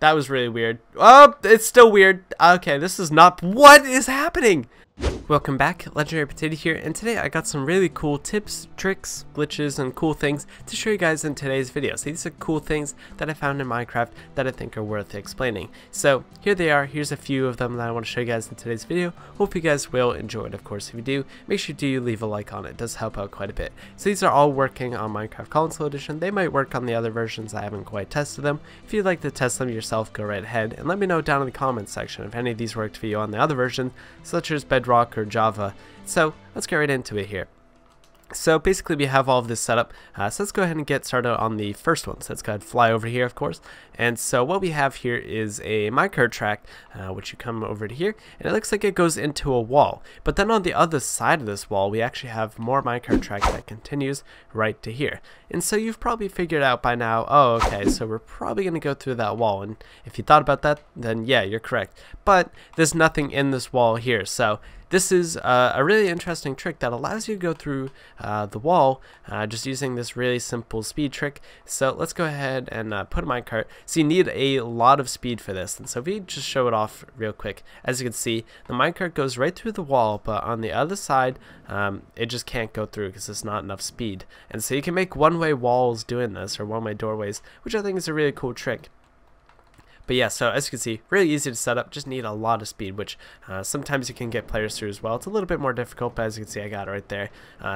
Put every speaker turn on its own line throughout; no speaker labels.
That was really weird. Oh, it's still weird. Okay, this is not... What is happening? Welcome back, Legendary Potato here, and today I got some really cool tips, tricks, glitches, and cool things to show you guys in today's video. So these are cool things that I found in Minecraft that I think are worth explaining. So here they are. Here's a few of them that I want to show you guys in today's video. Hope you guys will enjoy it. Of course, if you do, make sure you leave a like on it. It does help out quite a bit. So these are all working on Minecraft Console Edition. They might work on the other versions. I haven't quite tested them. If you'd like to test them yourself, go right ahead and let me know down in the comments section if any of these worked for you on the other version, such as Bedrock or Java. So let's get right into it here. So basically we have all of this set up, so let's go ahead and get started on the first one. So let's go ahead and fly over here, of course. And so what we have here is a minecart track, which you come over to here, and it looks like it goes into a wall. But then on the other side of this wall, we actually have more minecart track that continues right to here. And so you've probably figured out by now, oh, okay, so we're probably going to go through that wall. And if you thought about that, then yeah, you're correct. But there's nothing in this wall here, so this is a really interesting trick that allows you to go through the wall just using this really simple speed trick. So let's go ahead and put a minecart. So you need a lot of speed for this. And so if we just show it off real quick, as you can see, the minecart goes right through the wall, but on the other side, it just can't go through because there's not enough speed. And so you can make one-way walls doing this, or one-way doorways, which I think is a really cool trick. But yeah, so as you can see, really easy to set up, just need a lot of speed, which sometimes you can get players through as well. It's a little bit more difficult, but as you can see, I got it right there.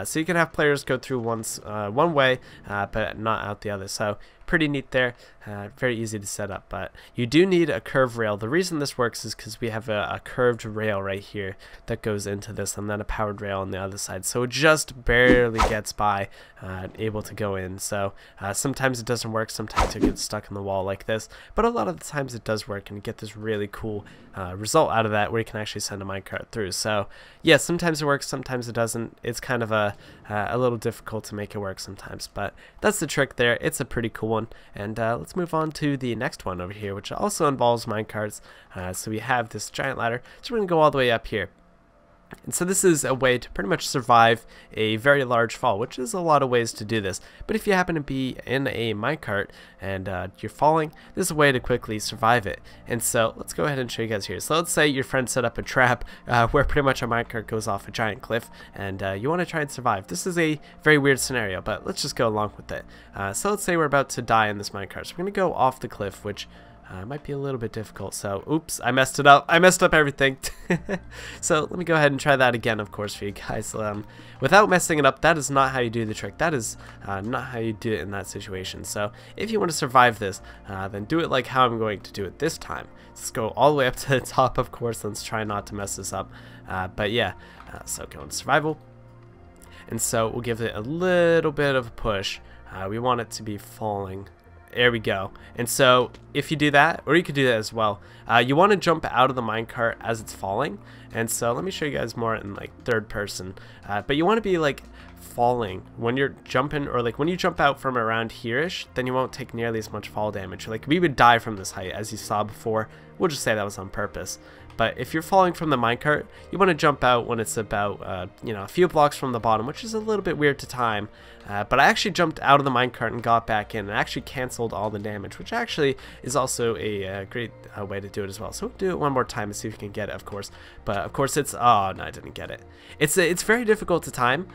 So you can have players go through one way, but not out the other. So pretty neat there, very easy to set up, but you do need a curved rail. The reason this works is because we have a curved rail right here that goes into this, and then a powered rail on the other side, so it just barely gets by, able to go in. So sometimes it doesn't work, sometimes it gets stuck in the wall like this, but a lot of the times it does work, and you get this really cool result out of that where you can actually send a minecart through. So yeah, sometimes it works, sometimes it doesn't. It's kind of a little difficult to make it work sometimes, but that's the trick there. It's a pretty cool one. And let's move on to the next one over here, which also involves minecarts. So we have this giant ladder, so we're going to go all the way up here. And so this is a way to pretty much survive a very large fall, which is a lot of ways to do this. But if you happen to be in a minecart and you're falling, this is a way to quickly survive it. And so let's go ahead and show you guys here. So let's say your friend set up a trap where pretty much a minecart goes off a giant cliff, and you want to try and survive. This is a very weird scenario, but let's just go along with it. So let's say we're about to die in this minecart. So we're going to go off the cliff, which might be a little bit difficult. So oops, I messed it up. I messed up everything. So let me go ahead and try that again, of course, for you guys. Without messing it up, that is not how you do the trick. That is not how you do it in that situation. So if you want to survive this, then do it like how I'm going to do it this time. Let's go all the way up to the top, of course. Let's try not to mess this up. But yeah, so go into survival. And so we'll give it a little bit of a push. We want it to be falling. There we go. And so if you do that, or you could do that as well, you want to jump out of the minecart as it's falling. And so let me show you guys more in like third person. But you want to be like falling when you're jumping, or like when you jump out from around here-ish, then you won't take nearly as much fall damage. Like we would die from this height, as you saw before. We'll just say that was on purpose. But if you're falling from the minecart, you want to jump out when it's about, you know, a few blocks from the bottom, which is a little bit weird to time. But I actually jumped out of the minecart and got back in, and actually canceled all the damage, which actually is also a great way to do it as well. So we'll do it one more time and see if we can get it, of course. But of course it's, oh no, I didn't get it. It's very difficult to time,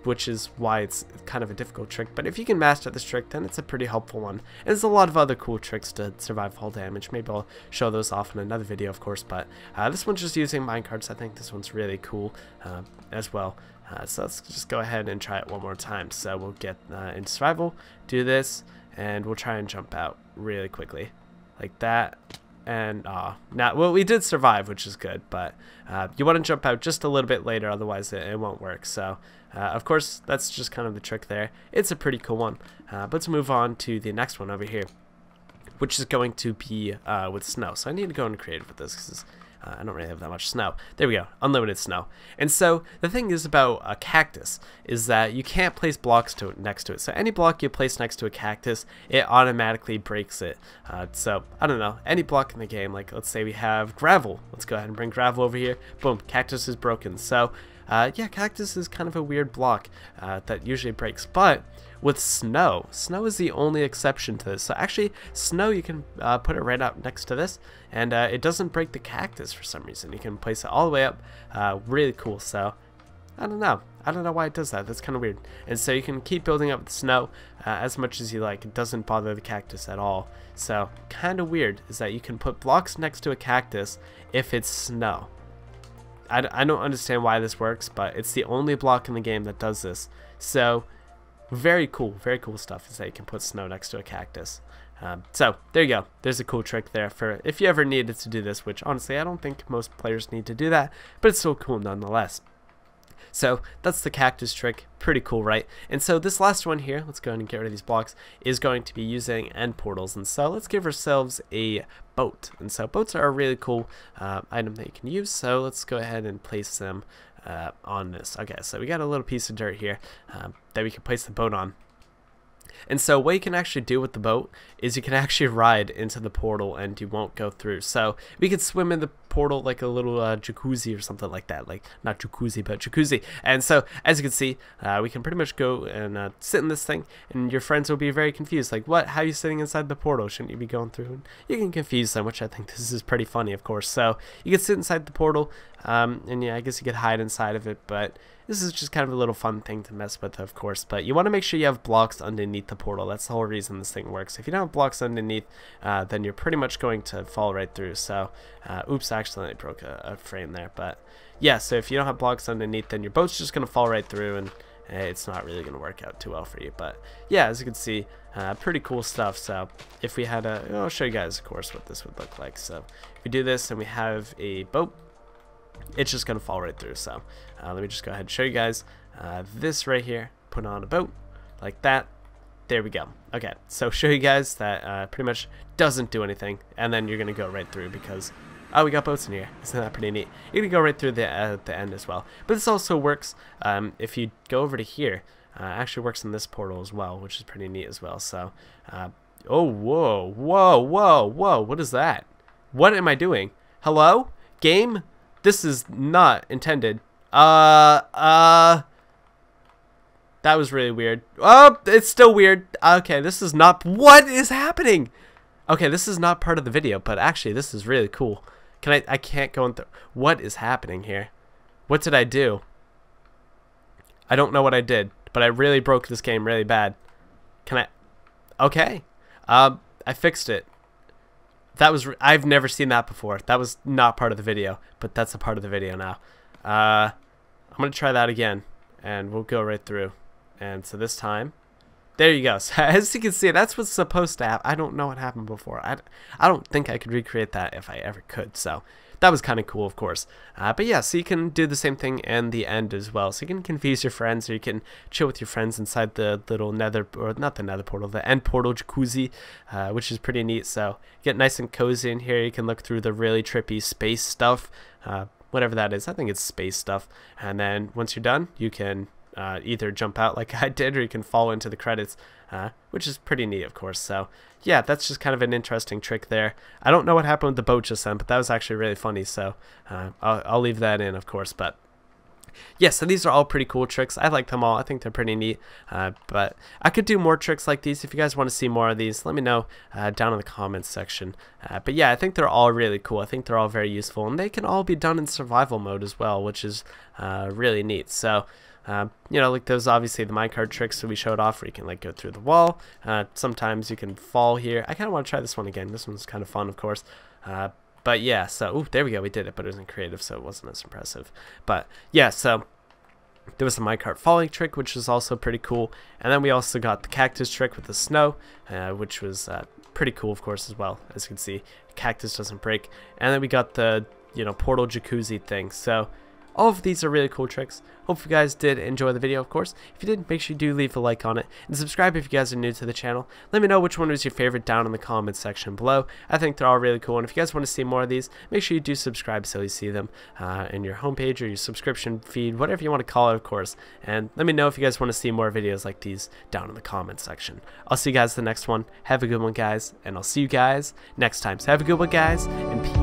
which is why it's kind of a difficult trick. But if you can master this trick, then it's a pretty helpful one. And there's a lot of other cool tricks to survive fall damage. Maybe I'll show those off in another video, of course. But this one's just using minecarts. I think this one's really cool as well. So let's just go ahead and try it one more time. So we'll get into survival, do this, and we'll try and jump out really quickly, like that. And now, well, we did survive, which is good, but you want to jump out just a little bit later, otherwise it won't work. So of course, that's just kind of the trick there. It's a pretty cool one. But let's move on to the next one over here, which is going to be with snow. So I need to go into creative with this because I don't really have that much snow. There we go, unlimited snow. And so the thing is about a cactus is that you can't place blocks next to it. So any block you place next to a cactus, it automatically breaks it. So I don't know, any block in the game, like let's say we have gravel. Let's go ahead and bring gravel over here. Boom, cactus is broken. So yeah, cactus is kind of a weird block that usually breaks, but with snow. Snow is the only exception to this. So actually, snow, you can put it right up next to this, and it doesn't break the cactus for some reason. You can place it all the way up. Really cool. So I don't know. I don't know why it does that. That's kind of weird. And so you can keep building up the snow as much as you like. It doesn't bother the cactus at all. So kind of weird is that you can put blocks next to a cactus if it's snow. I don't understand why this works, but it's the only block in the game that does this. So very cool stuff is that you can put snow next to a cactus. So there you go. There's a cool trick there for if you ever needed to do this, which honestly I don't think most players need to do that, but it's still cool nonetheless. So that's the cactus trick. Pretty cool, right? And so this last one here, let's go ahead and get rid of these blocks, is going to be using end portals. And so let's give ourselves a boat. And so boats are a really cool item that you can use. So let's go ahead and place them on this. Okay, so we got a little piece of dirt here that we can place the boat on. And so what you can actually do with the boat is you can actually ride into the portal and you won't go through. So we could swim in the portal like a little jacuzzi or something like that. Like not jacuzzi, but jacuzzi. And so as you can see, we can pretty much go and sit in this thing, and your friends will be very confused. Like, what? How are you sitting inside the portal? Shouldn't you be going through? And you can confuse them, which I think this is pretty funny, of course. So you can sit inside the portal, and yeah, I guess you could hide inside of it, but this is just kind of a little fun thing to mess with, of course. But you want to make sure you have blocks underneath the portal. That's the whole reason this thing works. If you don't have blocks underneath, then you're pretty much going to fall right through. So, oops, I accidentally broke a frame there. But yeah, so if you don't have blocks underneath, then your boat's just going to fall right through, and it's not really going to work out too well for you. But yeah, as you can see, pretty cool stuff. So if we had I'll show you guys, of course, what this would look like. So if we do this and we have a boat, it's just going to fall right through. So let me just go ahead and show you guys this right here. Put on a boat like that. There we go. Okay, so show you guys that pretty much doesn't do anything, and then you're going to go right through because, oh, we got boats in here. Isn't that pretty neat? You're going to go right through the end as well. But this also works if you go over to here. Actually works in this portal as well, which is pretty neat as well. So, oh, whoa, whoa, whoa, whoa. What is that? What am I doing? Hello? Game? This is not intended. That was really weird. Oh, it's still weird. Okay, this is not... What is happening? Okay, this is not part of the video, but actually this is really cool. I can't go into... What is happening here? What did I do? I don't know what I did, but I really broke this game really bad. Okay. I fixed it. I've never seen that before. That was not part of the video, but that's a part of the video now. I'm going to try that again, and we'll go right through. And so this time, there you go. So as you can see, that's what's supposed to happen. I don't know what happened before. I don't think I could recreate that if I ever could. So that was kind of cool, of course. But yeah, so you can do the same thing in the end as well. So you can confuse your friends, or you can chill with your friends inside the little nether, or not the nether portal, the end portal jacuzzi, which is pretty neat. So get nice and cozy in here. You can look through the really trippy space stuff, whatever that is. I think it's space stuff. And then once you're done, you can either jump out like I did, or you can fall into the credits, which is pretty neat, of course. So yeah, that's just kind of an interesting trick there. I don't know what happened with the boat just then, but that was actually really funny. So I'll leave that in, of course. But yeah, so these are all pretty cool tricks. I like them all. I think they're pretty neat. But I could do more tricks like these. If you guys want to see more of these, let me know down in the comments section. But yeah, I think they're all really cool. I think they're all very useful, and they can all be done in survival mode as well, which is really neat. So you know, like there's obviously the minecart tricks that we showed off, where you can like go through the wall. Sometimes you can fall here. I kind of want to try this one again. This one's kind of fun, of course. But yeah, so ooh, there we go. We did it, but it wasn't creative, so it wasn't as impressive. But yeah, so there was the minecart falling trick, which was also pretty cool. And then we also got the cactus trick with the snow, which was pretty cool, of course, as well. As you can see, the cactus doesn't break. And then we got the, you know, portal jacuzzi thing. So all of these are really cool tricks. Hope you guys did enjoy the video, of course. If you did, make sure you do leave a like on it. And subscribe if you guys are new to the channel. Let me know which one was your favorite down in the comments section below. I think they're all really cool. And if you guys want to see more of these, make sure you do subscribe so you see them in your homepage or your subscription feed, whatever you want to call it, of course. And let me know if you guys want to see more videos like these down in the comments section. I'll see you guys in the next one. Have a good one, guys. And I'll see you guys next time. So have a good one, guys, and peace.